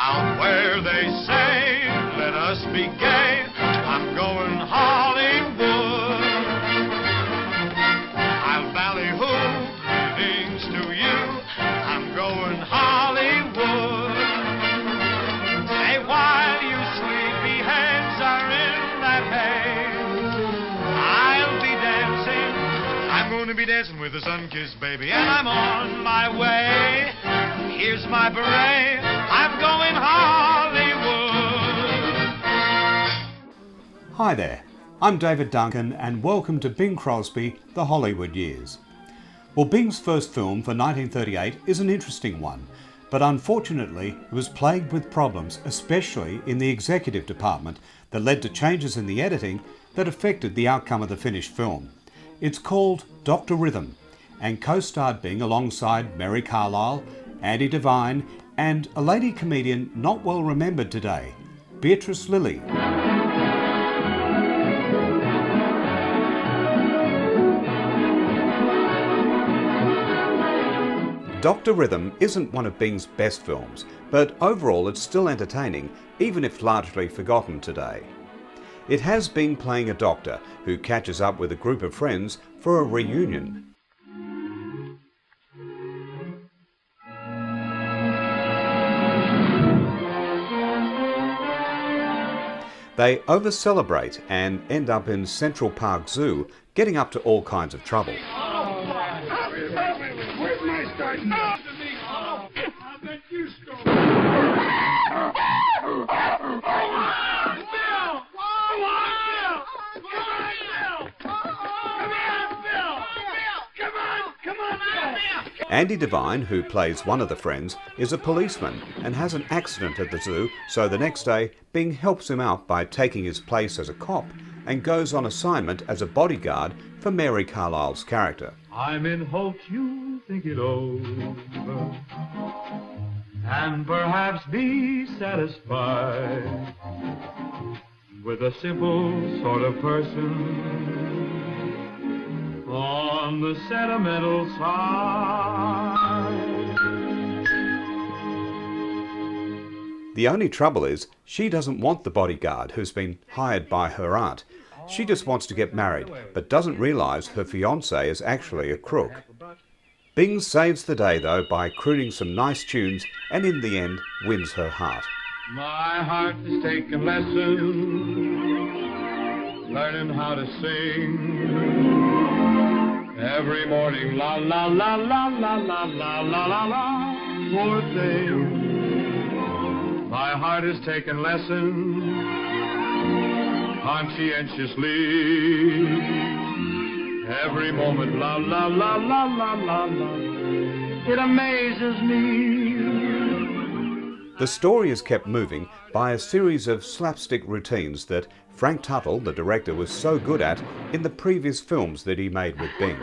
out where they say, let us be gay. I'm going Hollywood. I'll ballyhoo things to you. I'm going Hollywood. Say, while you sleepy heads are in that haze, I'll be dancing. I'm going to be dancing with the sun-kissed baby, and I'm on my way. Here's my beret. I'm going Hollywood. Hi there, I'm David Duncan and welcome to Bing Crosby, The Hollywood Years. Well, Bing's first film for 1938 is an interesting one, but unfortunately it was plagued with problems, especially in the executive department, that led to changes in the editing that affected the outcome of the finished film. It's called Dr. Rhythm and co-starred Bing alongside Mary Carlisle, Andy Devine and a lady comedian not well remembered today, Beatrice Lillie. Dr. Rhythm isn't one of Bing's best films, but overall it's still entertaining, even if largely forgotten today. It has Bing playing a doctor who catches up with a group of friends for a reunion. They over-celebrate and end up in Central Park Zoo, getting up to all kinds of trouble. Where's my start? I bet you stole it. Andy Devine, who plays one of the friends, is a policeman and has an accident at the zoo, so the next day Bing helps him out by taking his place as a cop and goes on assignment as a bodyguard for Mary Carlisle's character. I'm in hopes you think it over and perhaps be satisfied with a simple sort of person on the sentimental side. The only trouble is, she doesn't want the bodyguard who's been hired by her aunt. She just wants to get married, but doesn't realise her fiancé is actually a crook. Bing saves the day though by crooning some nice tunes and in the end wins her heart. My heart has taken lessons, learning how to sing. Every morning, la la la la la la la la la la, poor thing. My heart has taken lessons, conscientiously. Every moment, la la la la la la la, it amazes me. The story is kept moving by a series of slapstick routines that Frank Tuttle, the director, was so good at in the previous films that he made with Bing.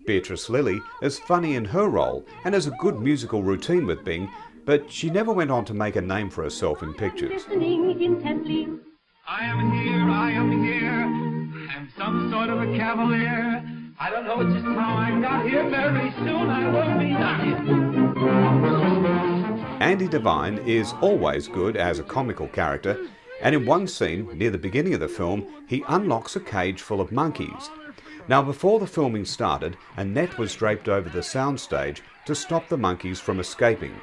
Beatrice Lillie is funny in her role and has a good musical routine with Bing, but she never went on to make a name for herself in pictures. I am here, I am some sort of a cavalier. I don't know just how I got here, very soon I will be dying. Andy Devine is always good as a comical character, and in one scene near the beginning of the film, he unlocks a cage full of monkeys. Now, before the filming started, a net was draped over the soundstage to stop the monkeys from escaping.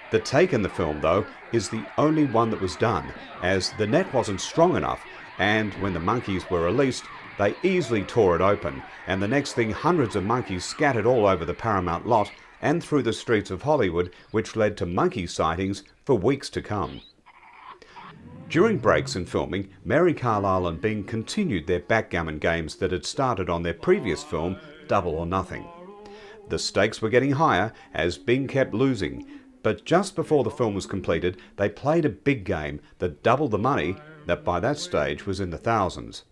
The take in the film, though, is the only one that was done, as the net wasn't strong enough, and when the monkeys were released, they easily tore it open, and the next thing, hundreds of monkeys scattered all over the Paramount lot and through the streets of Hollywood, which led to monkey sightings for weeks to come. During breaks in filming, Mary Carlisle and Bing continued their backgammon games that had started on their previous film, Double or Nothing. The stakes were getting higher as Bing kept losing, but just before the film was completed, they played a big game that doubled the money that by that stage was in the thousands.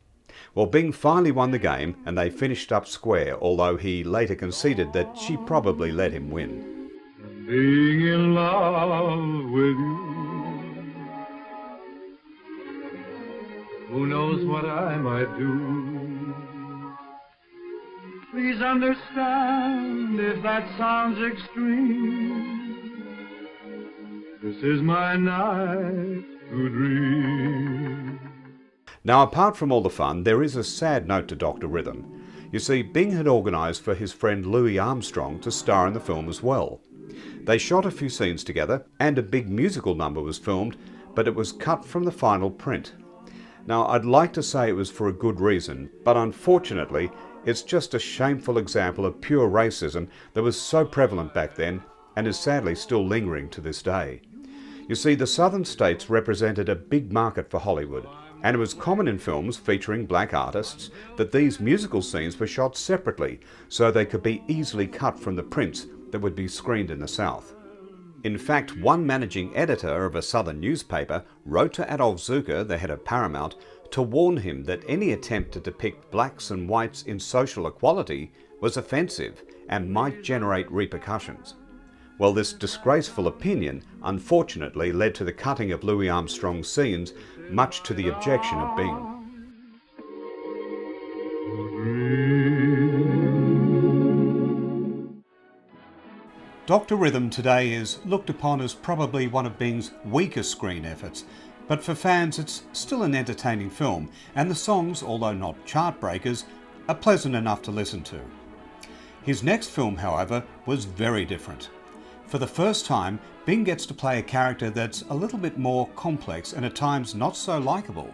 Well, Bing finally won the game and they finished up square, although he later conceded that she probably let him win. Being in love with you what I might do. Please understand if that sounds extreme. This is my night to dream. Now, apart from all the fun, there is a sad note to Dr. Rhythm. You see, Bing had organised for his friend Louis Armstrong to star in the film as well. They shot a few scenes together and a big musical number was filmed, but it was cut from the final print. Now, I'd like to say it was for a good reason, but unfortunately, it's just a shameful example of pure racism that was so prevalent back then and is sadly still lingering to this day. You see, the southern states represented a big market for Hollywood, and it was common in films featuring black artists that these musical scenes were shot separately so they could be easily cut from the prints that would be screened in the South. In fact, one managing editor of a southern newspaper wrote to Adolph Zukor, the head of Paramount, to warn him that any attempt to depict blacks and whites in social equality was offensive and might generate repercussions. Well, this disgraceful opinion unfortunately led to the cutting of Louis Armstrong's scenes, much to the objection of Bing. Dr. Rhythm today is looked upon as probably one of Bing's weaker screen efforts, but for fans it's still an entertaining film, and the songs, although not chart breakers, are pleasant enough to listen to. His next film, however, was very different. For the first time, Bing gets to play a character that's a little bit more complex and at times not so likeable.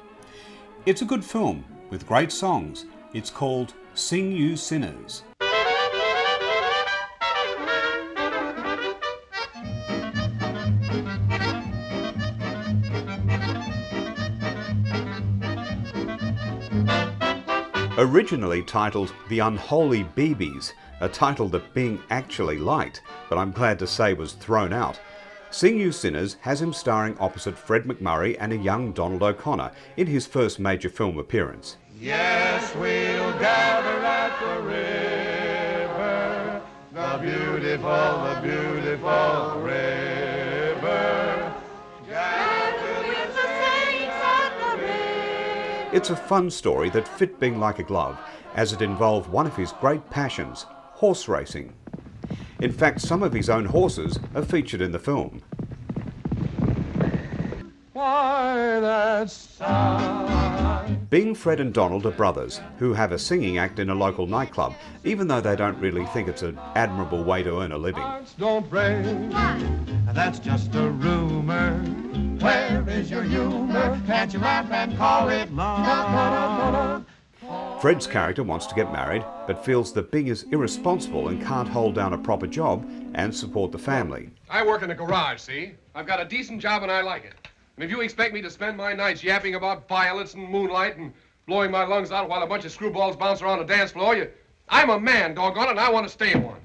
It's a good film with great songs. It's called Sing You Sinners. Originally titled The Unholy BBs, a title that Bing actually liked, but I'm glad to say was thrown out, Sing You Sinners has him starring opposite Fred MacMurray and a young Donald O'Connor in his first major film appearance. Yes, we'll gather at the river, the beautiful river. Gather with the saints at the river. It's a fun story that fit Bing like a glove, as it involved one of his great passions, horse racing. In fact, some of his own horses are featured in the film. Why that sigh? Bing, Fred and Donald are brothers who have a singing act in a local nightclub, even though they don't really think it's an admirable way to earn a living. Don't break. That's just a rumor. Where is your humor? Can't you laugh and call it love? Fred's character wants to get married, but feels that Bing is irresponsible and can't hold down a proper job and support the family. I work in the garage, see? I've got a decent job and I like it. And if you expect me to spend my nights yapping about violets and moonlight and blowing my lungs out while a bunch of screwballs bounce around the dance floor, I'm a man, doggone it, and I want to stay one.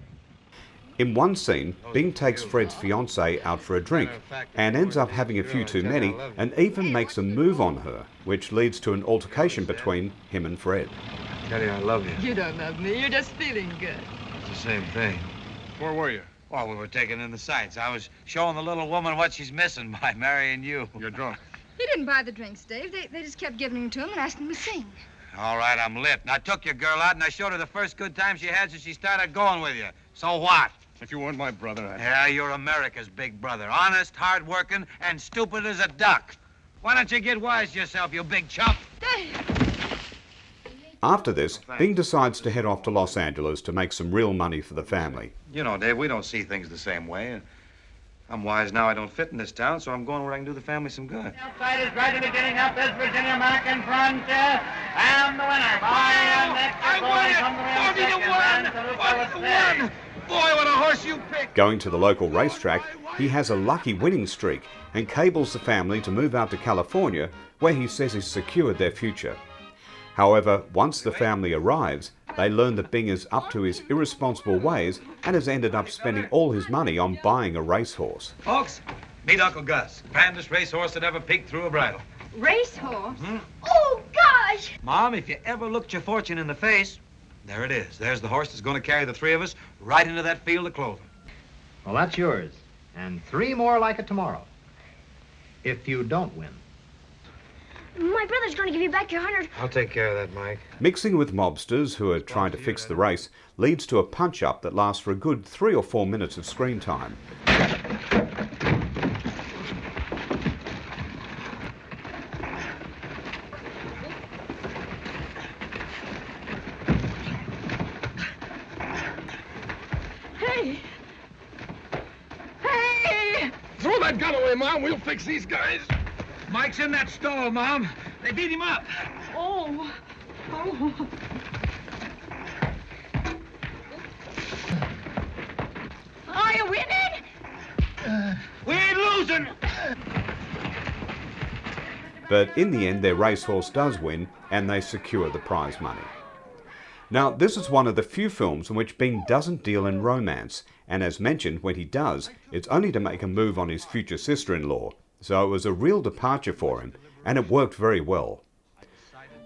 In one scene, Bing takes Fred's fiancée out for a drink and ends up having a few too many and even makes a move on her, which leads to an altercation between him and Fred. Teddy, I love you. You don't love me. You're just feeling good. It's the same thing. Where were you? Well, we were taking in the sights. I was showing the little woman what she's missing by marrying you. You're drunk. He didn't buy the drinks, Dave. They just kept giving them to him and asking him to sing. All right, I'm lit. And I took your girl out and I showed her the first good time she had since she started going with you. So what? If you weren't my brother, I'd... Yeah, you're America's big brother. Honest, hard-working, and stupid as a duck. Why don't you get wise to yourself, you big chump? Dave! After this, Bing decides to head off to Los Angeles to make some real money for the family. You know, Dave, we don't see things the same way. I'm wise now I don't fit in this town, so I'm going where I can do the family some good. Outside is gradually getting up as Virginia American frontier. And the winner by an extra goal from the One! Boy, what a horse you picked! Going to the local racetrack, he has a lucky winning streak and cables the family to move out to California, where he says he's secured their future. However, once the family arrives, they learn that Bing is up to his irresponsible ways and has ended up spending all his money on buying a racehorse. Folks, meet Uncle Gus, grandest racehorse that ever peeked through a bridle. Racehorse? Hmm? Oh, gosh! Mom, if you ever looked your fortune in the face, there it is. There's the horse that's going to carry the three of us right into that field of clover. Well, that's yours. And 3 more like it tomorrow. If you don't win. My brother's going to give you back your 100. I'll take care of that, Mike. Mixing with mobsters who are trying to fix the race leads to a punch-up that lasts for a good 3 or 4 minutes of screen time. Hey! Hey! Throw that gun away, Mom. We'll fix these guys. Mike's in that stall, Mom. They beat him up. Oh! Oh! Are you winning? We ain't losing. But in the end, their racehorse does win, and they secure the prize money. Now, this is one of the few films in which Bing doesn't deal in romance, and as mentioned, when he does, it's only to make a move on his future sister-in-law. So it was a real departure for him, and it worked very well.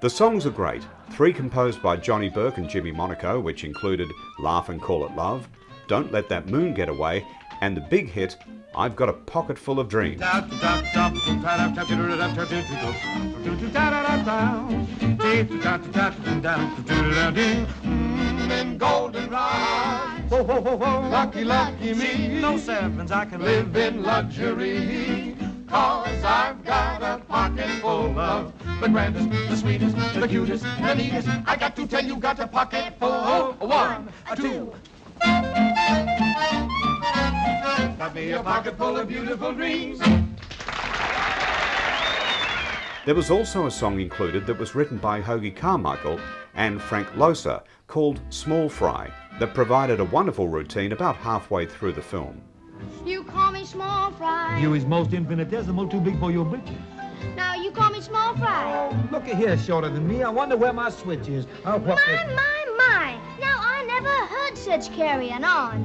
The songs are great, 3 composed by Johnny Burke and Jimmy Monaco, which included Laugh and Call It Love, Don't Let That Moon Get Away, and the big hit, I've Got a Pocket Full of Dreams. And goldenrod. Ho, ho, ho, ho. Lucky, lucky me. No sevens, I can live in luxury. 'Cause I've got a pocket full of the grandest, the sweetest, the cutest, the neatest. I got to tell you, got a pocket full of 1, 2. Got me a pocket full of beautiful dreams. There was also a song included that was written by Hoagie Carmichael and Frank Loesser called Small Fry that provided a wonderful routine about halfway through the film. You call me Small Fry. You is most infinitesimal, too big for your britches. Now you call me Small Fry. Look at here, shorter than me. I wonder where my switch is. My. Now I never heard such carrying on.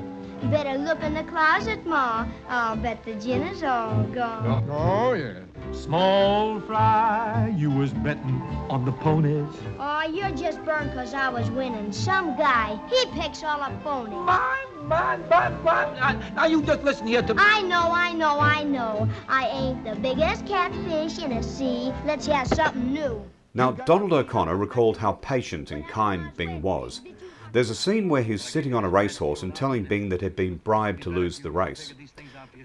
Better look in the closet, Ma. I'll bet the gin is all gone. Oh, yeah. Small fry, you was betting on the ponies. Oh, you're just burned 'cause I was winning. Some guy, he picks all up phonies. Now you just listen here to me. I know. I ain't the biggest catfish in the sea. Let's hear something new. Now, Donald O'Connor recalled how patient and kind Bing was. There's a scene where he's sitting on a racehorse and telling Bing that he'd been bribed to lose the race.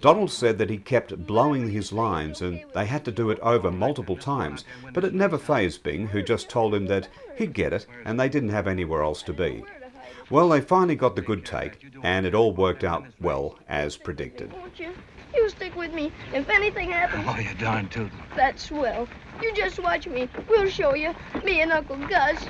Donald said that he kept blowing his lines and they had to do it over multiple times, but it never fazed Bing, who just told him that he'd get it and they didn't have anywhere else to be. Well, they finally got the good take, and it all worked out well as predicted. Won't you? You stick with me. If anything happens... Oh, you darn tootin'. That's swell. You just watch me. We'll show you. Me and Uncle Gus.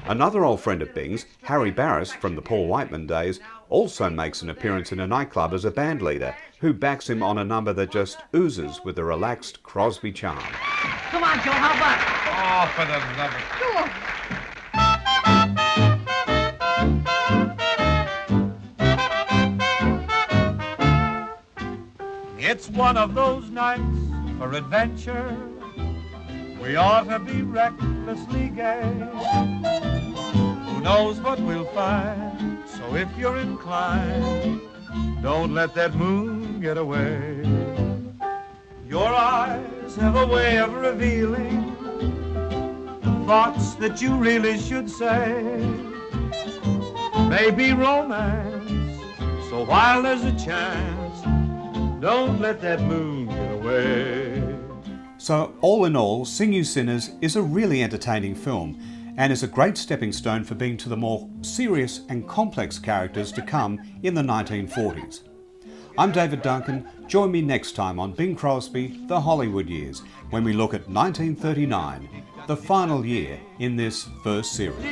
Another old friend of Bing's, Harry Barris from the Paul Whiteman days, also makes an appearance in a nightclub as a band leader, who backs him on a number that just oozes with a relaxed Crosby charm. Come on, Joe, how about it? Oh, for the love of... Go on. It's one of those nights for adventure. We ought to be recklessly gay. Who knows what we'll find? So if you're inclined, don't let that moon get away. Your eyes have a way of revealing thoughts that you really should say. Maybe romance, so while there's a chance, don't let that moon get away. So, all in all, Sing You Sinners is a really entertaining film and is a great stepping stone for Bing to the more serious and complex characters to come in the 1940s. I'm David Duncan. Join me next time on Bing Crosby, The Hollywood Years, when we look at 1939, the final year in this first series.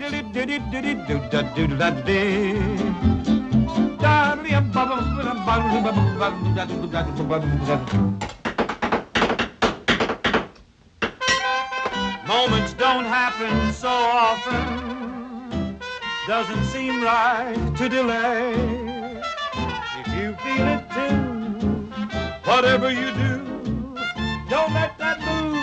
Moments don't happen so often, doesn't seem right to delay. If you feel it too, whatever you do, don't let that move